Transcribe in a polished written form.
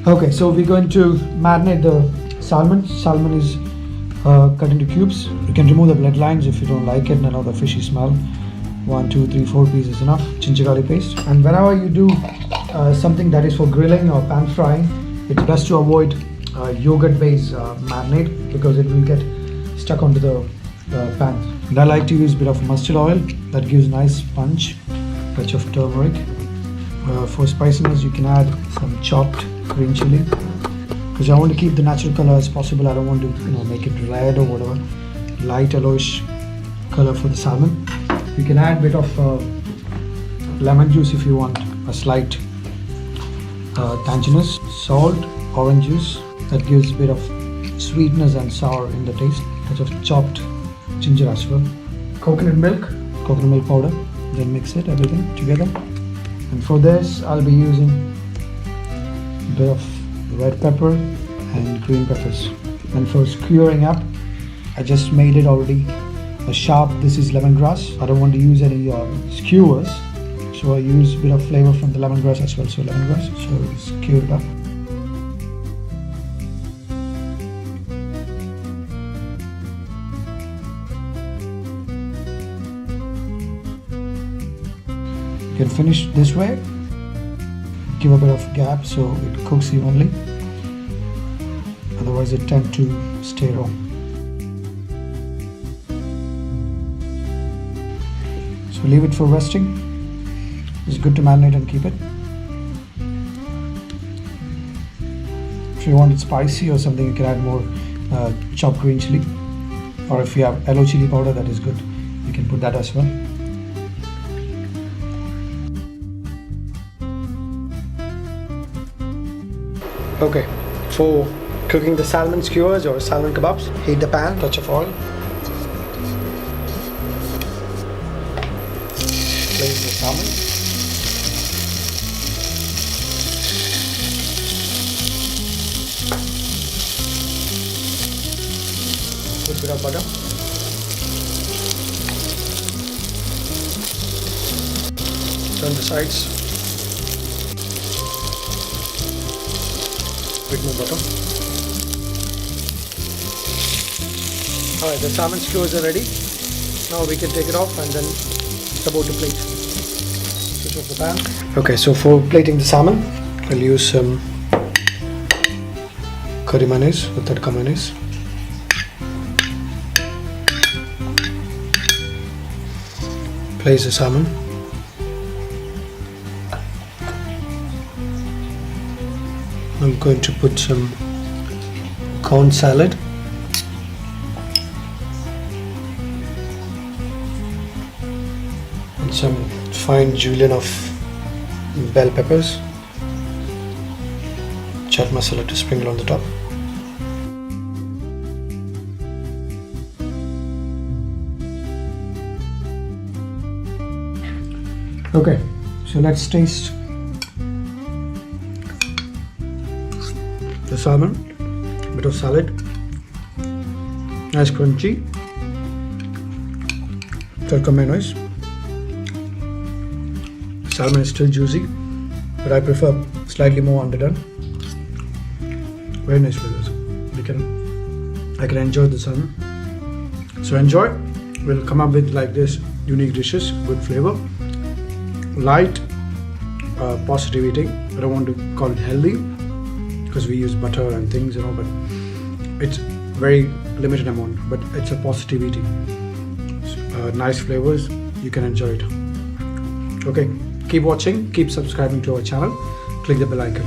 Okay, so we're going to marinate the salmon. Salmon is cut into cubes. You can remove the blood lines if you don't like it, the fishy smell. 1, 2, 3, 4 pieces enough. Ginger garlic paste. And whenever you do something that is for grilling or pan frying, it's best to avoid yogurt-based marinade because it will get stuck onto the pan. And I like to use a bit of mustard oil that gives nice punch. Touch of turmeric. For spiciness, you can add some chopped green chili because I want to keep the natural color as possible. I don't want to make it red or whatever. Light yellowish color for the salmon. You can add a bit of lemon juice if you want a slight tanginess. Salt, orange juice that gives a bit of sweetness and sour in the taste. Touch of chopped ginger as well. Coconut milk powder. Then mix it everything together. And for this, I'll be using a bit of red pepper and green peppers. And for skewering up, I just made it already a sharp. This is lemongrass. I don't want to use any skewers, so I use a bit of flavor from the lemongrass as well. So lemongrass, so skewer it up. You can finish this way. Give a bit of gap so it cooks evenly. Otherwise, it tends to stay raw. So leave it for resting. It's good to marinate and keep it. If you want it spicy or something, you can add more chopped green chili. Or if you have yellow chili powder, that is good. You can put that as well. Okay, for cooking the salmon skewers or salmon kebabs, heat the pan, touch of oil. Place the salmon. Put a bit of butter. Turn the sides. Bit more butter. Alright, the salmon skewers are ready. Now we can take it off and then it's about to plate. Switch off the pan. Okay, so for plating the salmon, I'll use some curry mayonnaise with tadka mayonnaise. Place the salmon. I'm going to put some corn salad. And some fine julienne of bell peppers. Chaat masala to sprinkle on the top. Okay, so let's taste the salmon. Bit of salad, nice crunchy, tadka mayonnaise. Salmon is still juicy, but I prefer slightly more underdone. Very nice flavors. I can enjoy the salmon. So enjoy. We'll come up with like this unique dishes, good flavor, light, positive eating. I don't want to call it healthy because we use butter and things, but it's very limited amount, but it's a positive eating. Nice flavors, you can enjoy it. Okay, keep watching, keep subscribing to our channel, click the bell icon.